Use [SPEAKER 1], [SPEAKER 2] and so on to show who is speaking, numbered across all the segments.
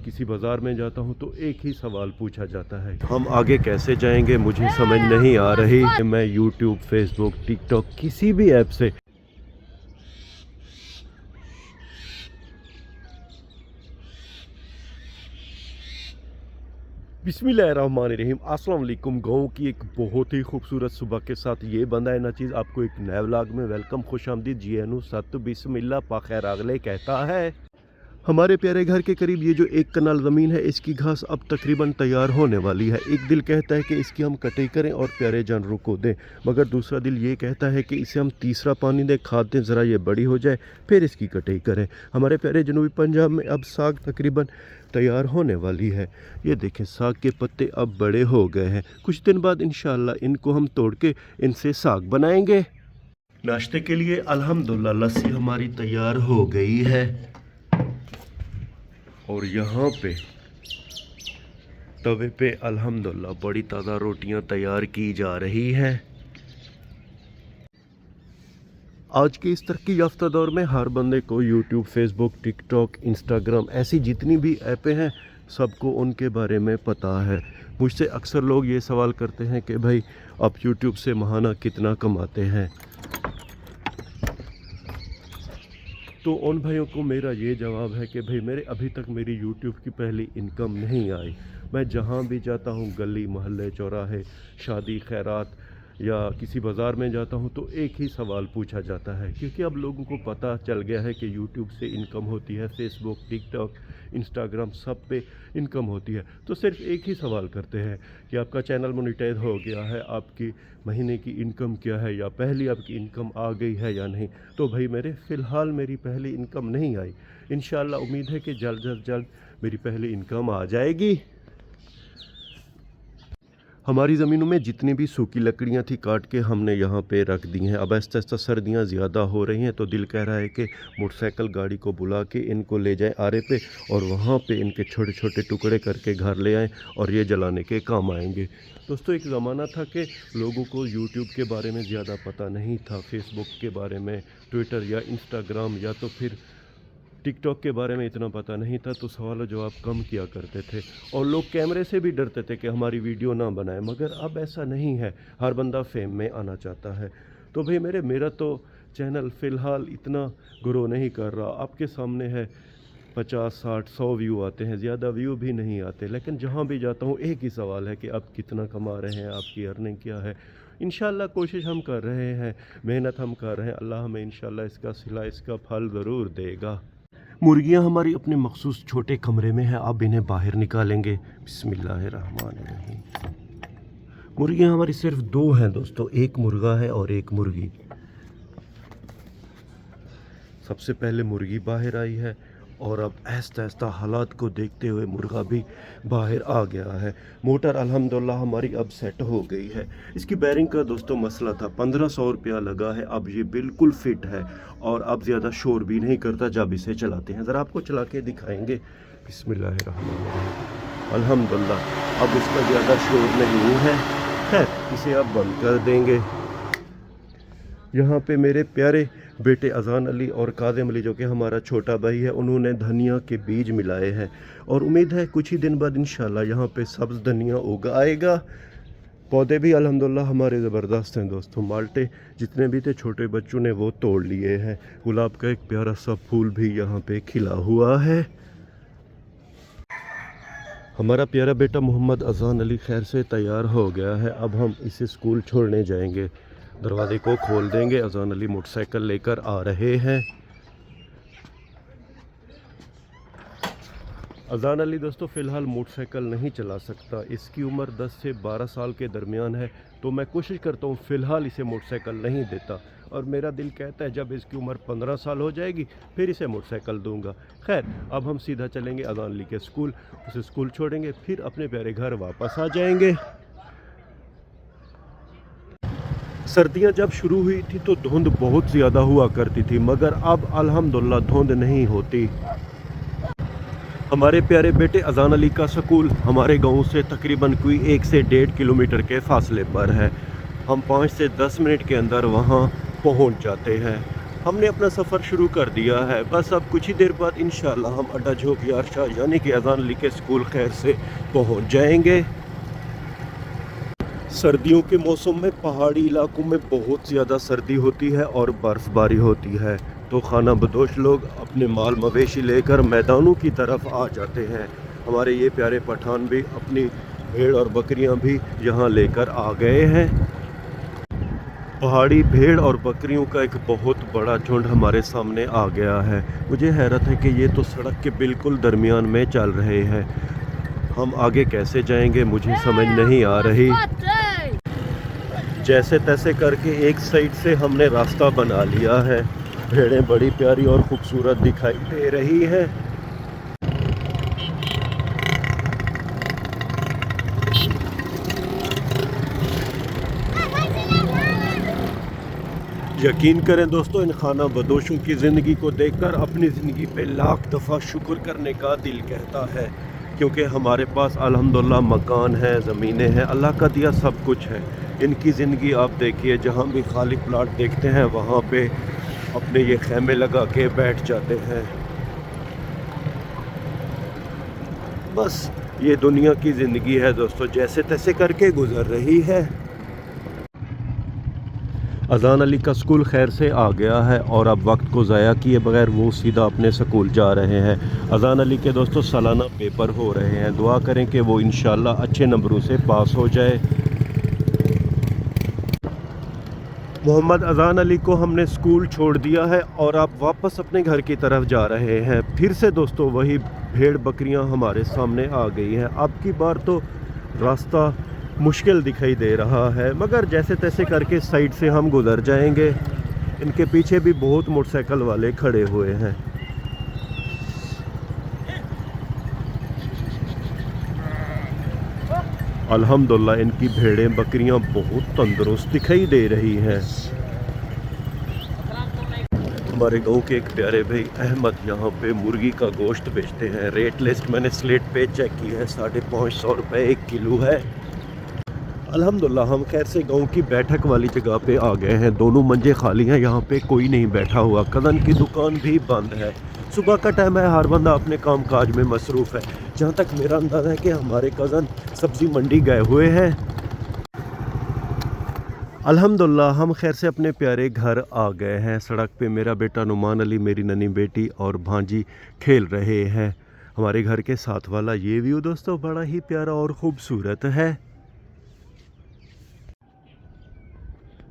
[SPEAKER 1] किसी बाज़ार में जाता हूँ तो एक ही सवाल पूछा जाता है, हम आगे कैसे जाएंगे, मुझे समझ नहीं आ रही। मैं यूट्यूब, फेसबुक, टिकटॉक किसी भी ऐप से बिस्मिल्लाहिर्रहमानिर्रहीम, अस्सलाम वालेकुम। गाँव की एक बहुत ही खूबसूरत सुबह के साथ ये बंदा है ना चीज़ आपको एक नए व्लॉग में वेलकम, खुश आमदीद, जी एनु सत बिस्मिल्लाह पाखैर अगले कहता है। हमारे प्यारे घर के करीब ये जो एक कनाल ज़मीन है, इसकी घास अब तकरीबन तैयार होने वाली है। एक दिल कहता है कि इसकी हम कटाई करें और प्यारे जानवरों को दें, मगर दूसरा दिल ये कहता है कि इसे हम तीसरा पानी दें, खाद दें, ज़रा ये बड़ी हो जाए फिर इसकी कटाई करें। हमारे प्यारे जनूबी पंजाब में अब साग तकरीबन तैयार होने वाली है। ये देखें, साग के पत्ते अब बड़े हो गए हैं। कुछ दिन बाद इंशाल्लाह इनको हम तोड़ के इनसे साग बनाएंगे। नाश्ते के लिए अल्हम्दुलिल्लाह लस्सी हमारी तैयार हो गई है और यहाँ पे तवे पे अल्हम्दुलिल्लाह बड़ी ताज़ा रोटियाँ तैयार की जा रही हैं। आज के इस तरक्की याफ्ता दौर में हर बंदे को यूट्यूब, फेसबुक, टिकटॉक, इंस्टाग्राम ऐसी जितनी भी ऐपें हैं सबको उनके बारे में पता है। मुझसे अक्सर लोग ये सवाल करते हैं कि भाई आप यूट्यूब से माहाना कितना कमाते हैं, तो उन भाइयों को मेरा ये जवाब है कि भाई मेरे अभी तक मेरी यूट्यूब की पहली इनकम नहीं आई। मैं जहाँ भी जाता हूँ, गली मोहल्ले, चौराहे, शादी, खैरात या किसी बाज़ार में जाता हूँ तो एक ही सवाल पूछा जाता है, क्योंकि अब लोगों को पता चल गया है कि यूट्यूब से इनकम होती है, फेसबुक, टिकटॉक, इंस्टाग्राम सब पे इनकम होती है। तो सिर्फ एक ही सवाल करते हैं कि आपका चैनल मोनेटाइज हो गया है, आपकी महीने की इनकम क्या है, या पहली आपकी इनकम आ गई है या नहीं। तो भाई मेरे फ़िलहाल मेरी पहली इनकम नहीं आई। इंशाल्लाह उम्मीद है कि जल्द मेरी पहली इनकम आ जाएगी। हमारी ज़मीनों में जितनी भी सूखी लकड़ियाँ थी काट के हमने यहाँ पे रख दी हैं। अब आहिस्ता आहिस्ता सर्दियाँ ज़्यादा हो रही हैं तो दिल कह रहा है कि मोटरसाइकिल गाड़ी को बुला के इनको ले जाएं आरे पे और वहाँ पे इनके छोटे छोटे टुकड़े करके घर ले आएं और ये जलाने के काम आएंगे। दोस्तों, एक ज़माना था कि लोगों को यूट्यूब के बारे में ज़्यादा पता नहीं था, फेसबुक के बारे में, ट्विटर या इंस्टाग्राम या तो फिर टिकटॉक के बारे में इतना पता नहीं था, तो सवाल जवाब कम किया करते थे और लोग कैमरे से भी डरते थे कि हमारी वीडियो ना बनाए। मगर अब ऐसा नहीं है, हर बंदा फेम में आना चाहता है। तो भाई मेरा तो चैनल फ़िलहाल इतना ग्रो नहीं कर रहा। आपके सामने है 50, 60, 100 व्यू आते हैं, ज़्यादा व्यू भी नहीं आते। लेकिन जहाँ भी जाता हूँ एक ही सवाल है कि आप कितना कमा रहे हैं, आपकी अर्निंग क्या है। इंशाल्लाह कोशिश हम कर रहे हैं, मेहनत हम कर रहे हैं, अल्लाह हमें इंशाल्लाह इसका सिला, इसका फल ज़रूर देगा। मुर्गियां हमारी अपने मखसूस छोटे कमरे में हैं, अब इन्हें बाहर निकालेंगे। बिस्मिल्लाहिर्रहमानिर्रहीम। मुर्गियां हमारी सिर्फ दो हैं दोस्तों, एक मुर्गा है और एक मुर्गी। सबसे पहले मुर्गी बाहर आई है और अब आहिस्ता आहिस्ता हालात को देखते हुए मुर्गा भी बाहर आ गया है। मोटर अल्हम्दुलिल्लाह हमारी अब सेट हो गई है। इसकी बैरिंग का दोस्तों मसला था, 1500 रुपया लगा है। अब ये बिल्कुल फिट है और अब ज़्यादा शोर भी नहीं करता जब इसे चलाते हैं। ज़रा आपको चला के दिखाएंगे। बिस्मिल्लाहिर्रहमानिर्रहीम। अल्हम्दुलिल्लाह अब इसका ज़्यादा शोर नहीं है। खैर, इसे अब बंद कर देंगे। यहाँ पे मेरे प्यारे बेटे अज़ान अली और काज़िम अली, जो कि हमारा छोटा भाई है, उन्होंने धनिया के बीज मिलाए हैं और उम्मीद है कुछ ही दिन बाद इंशाल्लाह यहाँ पे सब्ज़ धनिया उगाएगा। पौधे भी अल्हम्दुलिल्लाह हमारे ज़बरदस्त हैं दोस्तों। माल्टे जितने भी थे छोटे बच्चों ने वो तोड़ लिए हैं। गुलाब का एक प्यारा सा फूल भी यहाँ पे खिला हुआ है। हमारा प्यारा बेटा मोहम्मद अज़ान अली खैर से तैयार हो गया है। अब हम इसे स्कूल छोड़ने जाएंगे। दरवाजे को खोल देंगे। अज़ान अली मोटरसाइकिल लेकर आ रहे हैं। अज़ान अली दोस्तों फ़िलहाल मोटरसाइकिल नहीं चला सकता, इसकी उम्र 10 से 12 साल के दरमियान है, तो मैं कोशिश करता हूँ फ़िलहाल इसे मोटरसाइकिल नहीं देता और मेरा दिल कहता है जब इसकी उम्र 15 साल हो जाएगी फिर इसे मोटरसाइकिल दूंगा। खैर, अब हम सीधा चलेंगे अज़ान अली के स्कूल, उसे स्कूल छोड़ेंगे, फिर अपने प्यारे घर वापस आ जाएंगे। सर्दियाँ जब शुरू हुई थी तो धुंध बहुत ज़्यादा हुआ करती थी, मगर अब अल्हम्दुलिल्लाह धुंध नहीं होती। हमारे प्यारे बेटे अज़ान अली का स्कूल हमारे गांव से तकरीबन कोई 1 से 1.5 किलोमीटर के फासले पर है। हम 5 से 10 मिनट के अंदर वहां पहुंच जाते हैं। हमने अपना सफ़र शुरू कर दिया है। बस अब कुछ ही देर बाद इंशाअल्लाह हम अड्डा झोंक यार शाह यानी कि अज़ान अली के स्कूल खैर से पहुंच जाएंगे। सर्दियों के मौसम में पहाड़ी इलाकों में बहुत ज़्यादा सर्दी होती है और बर्फ़बारी होती है, तो खाना बदोश लोग अपने माल मवेशी लेकर मैदानों की तरफ आ जाते हैं। हमारे ये प्यारे पठान भी अपनी भेड़ और बकरियां भी यहाँ लेकर आ गए हैं। पहाड़ी भेड़ और बकरियों का एक बहुत बड़ा झुंड हमारे सामने आ गया है। मुझे हैरत है कि ये तो सड़क के बिल्कुल दरमियान में चल रहे हैं। हम आगे कैसे जाएंगे मुझे समझ नहीं आ रही। जैसे तैसे करके एक साइड से हमने रास्ता बना लिया है। भेड़ें बड़ी प्यारी और खूबसूरत दिखाई दे रही हैं। यकीन करें दोस्तों, इन खाना बदोशों की ज़िंदगी को देखकर अपनी ज़िंदगी पे लाख दफ़ा शुक्र करने का दिल कहता है, क्योंकि हमारे पास अल्हम्दुलिल्लाह मकान है, ज़मीनें हैं, अल्लाह का दिया सब कुछ है। इनकी ज़िंदगी आप देखिए, जहाँ भी खाली प्लाट देखते हैं वहाँ पे अपने ये खैमे लगा के बैठ जाते हैं। बस ये दुनिया की ज़िंदगी है दोस्तों, जैसे तैसे करके गुज़र रही है। अज़ान अली का स्कूल खैर से आ गया है और अब वक्त को ज़ाया किए बगैर वो सीधा अपने स्कूल जा रहे हैं। अज़ान अली के दोस्तों सालाना पेपर हो रहे हैं, दुआ करें कि वो इंशाल्लाह अच्छे नंबरों से पास हो जाए। मोहम्मद अज़ान अली को हमने स्कूल छोड़ दिया है और अब वापस अपने घर की तरफ जा रहे हैं। फिर से दोस्तों वही भेड़ बकरियां हमारे सामने आ गई हैं। अब की बार तो रास्ता मुश्किल दिखाई दे रहा है, मगर जैसे तैसे करके साइड से हम गुज़र जाएंगे। इनके पीछे भी बहुत मोटरसाइकिल वाले खड़े हुए हैं। अल्हम्दुलिल्लाह इनकी भेड़ें बकरियां बहुत तंदुरुस्त दिखाई दे रही हैं। हमारे गांव के एक प्यारे भाई अहमद यहाँ पे मुर्गी का गोश्त बेचते हैं। रेट लिस्ट मैंने स्लेट पे चेक की है, 550 रुपये 1 किलो है। अल्हम्दुलिल्लाह हम खैर से गांव की बैठक वाली जगह पे आ गए हैं। दोनों मंजे खाली हैं, यहाँ पे कोई नहीं बैठा हुआ। कज़न की दुकान भी बंद है। सुबह का टाइम है, हर बंदा अपने काम काज में मसरूफ़ है। जहाँ तक मेरा अंदाज़ा है कि हमारे कज़न सब्ज़ी मंडी गए हुए हैं। अल्हम्दुलिल्लाह हम खैर से अपने प्यारे घर आ गए हैं। सड़क पे मेरा बेटा नुमान अली, मेरी ननी बेटी और भांजी खेल रहे हैं। हमारे घर के साथ वाला ये व्यू दोस्तों बड़ा ही प्यारा और ख़ूबसूरत है।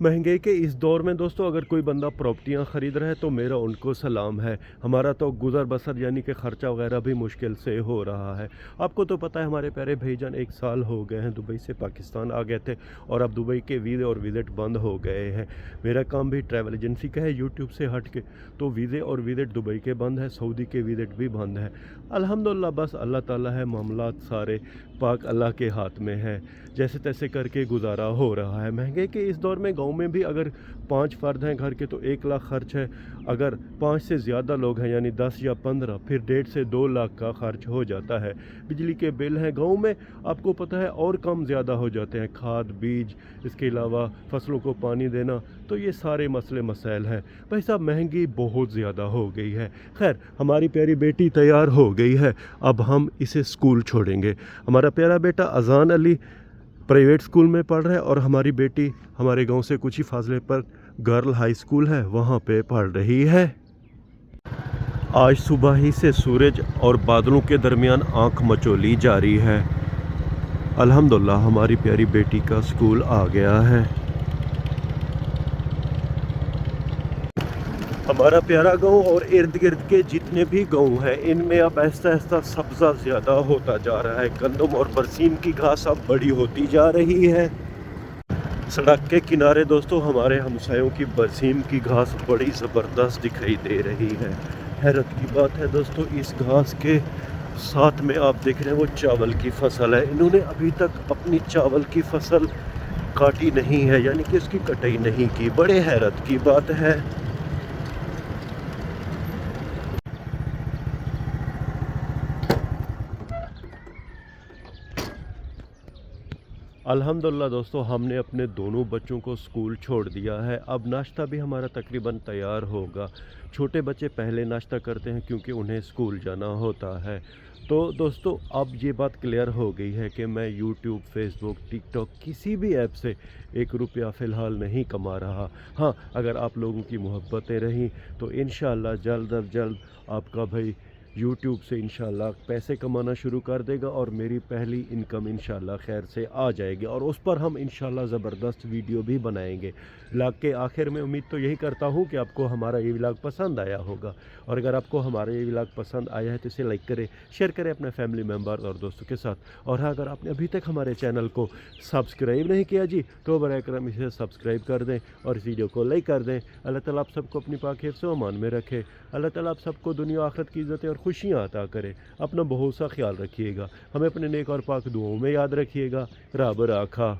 [SPEAKER 1] महंगे के इस दौर में दोस्तों अगर कोई बंदा प्रॉपर्टियां ख़रीद रहा है तो मेरा उनको सलाम है। हमारा तो गुज़र बसर यानी कि ख़र्चा वगैरह भी मुश्किल से हो रहा है। आपको तो पता है हमारे प्यारे भाईजान 1 साल हो गए हैं दुबई से पाकिस्तान आ गए थे और अब दुबई के वीज़े और विज़िट बंद हो गए हैं। मेरा काम भी ट्रैवल एजेंसी का है यूट्यूब से हट के, तो वीज़े और विज़िट दुबई के बंद है, सऊदी के विज़िट भी बंद है। अल्हम्दुलिल्लाह बस अल्लाह ताला है, मामलात सारे पाक अल्लाह के हाथ में है। जैसे तैसे करके गुजारा हो रहा है। महंगे के इस दौर में गांव में भी अगर 5 फ़र्द हैं घर के तो 1 लाख खर्च है। अगर 5 से ज़्यादा लोग हैं यानी 10 या 15 फिर 1.5 से 2 लाख का खर्च हो जाता है। बिजली के बिल हैं गांव में आपको पता है और कम ज़्यादा हो जाते हैं, खाद बीज, इसके अलावा फसलों को पानी देना, तो ये सारे मसले मसाइल हैं। भाई साहब महंगी बहुत ज़्यादा हो गई है। खैर हमारी प्यारी बेटी तैयार हो गई है, अब हम इसे स्कूल छोड़ेंगे। हमारा प्यारा बेटा अज़ान अली प्राइवेट स्कूल में पढ़ रहा है और हमारी बेटी हमारे गांव से कुछ ही फासले पर गर्ल हाई स्कूल है, वहाँ पे पढ़ रही है। आज सुबह ही से सूरज और बादलों के दरमियान आंख मचोली जारी है। अल्हम्दुलिल्लाह हमारी प्यारी बेटी का स्कूल आ गया है। हमारा प्यारा गांव और इर्द गिर्द के जितने भी गांव हैं इनमें अब ऐसा ऐसा सब्ज़ा ज़्यादा होता जा रहा है। गंदम और बरसीम की घास अब बड़ी होती जा रही है। सड़क के किनारे दोस्तों हमारे हमसायों की बरसीम की घास बड़ी ज़बरदस्त दिखाई दे रही है। हैरत की बात है दोस्तों, इस घास के साथ में आप देख रहे हैं वो चावल की फसल है। इन्होंने अभी तक अपनी चावल की फसल काटी नहीं है, यानी कि उसकी कटाई नहीं की। बड़े हैरत की बात है। अल्हम्दुलिल्लाह दोस्तों, हमने अपने दोनों बच्चों को स्कूल छोड़ दिया है। अब नाश्ता भी हमारा तकरीबन तैयार होगा। छोटे बच्चे पहले नाश्ता करते हैं क्योंकि उन्हें स्कूल जाना होता है। तो दोस्तों, अब ये बात क्लियर हो गई है कि मैं यूट्यूब, फ़ेसबुक, टिकटॉक किसी भी ऐप से 1 रुपया फ़िलहाल नहीं कमा रहा। हाँ, अगर आप लोगों की मोहब्बतें रहीं तो इंशाअल्लाह जल्द अज़ जल्द आपका भाई यूट्यूब से इंशाल्लाह पैसे कमाना शुरू कर देगा और मेरी पहली इनकम इंशाल्लाह खैर से आ जाएगी और उस पर हम इंशाल्लाह ज़बरदस्त वीडियो भी बनाएंगे। व्लॉग के आखिर में उम्मीद तो यही करता हूँ कि आपको हमारा ये व्लॉग पसंद आया होगा और अगर आपको हमारा ये व्लॉग पसंद आया है तो इसे लाइक करें, शेयर करें अपने फैमिली मेम्बर और दोस्तों के साथ। और हाँ, अगर आपने अभी तक हमारे चैनल को सब्सक्राइब नहीं किया जी, तो बराए करम इसे सब्सक्राइब कर दें और इस वीडियो को लाइक कर दें। अल्लाह ताला आप सबको अपनी पाक हिफ्ज़ व अमान में रखे। अल्लाह ताला आप सबको दुनिया आखिरत की इज़्ज़तें और खुशियाँ अता करे। अपना बहुत सा ख्याल रखिएगा। हमें अपने नेक और पाक दुआओं में याद रखिएगा। रब राखा।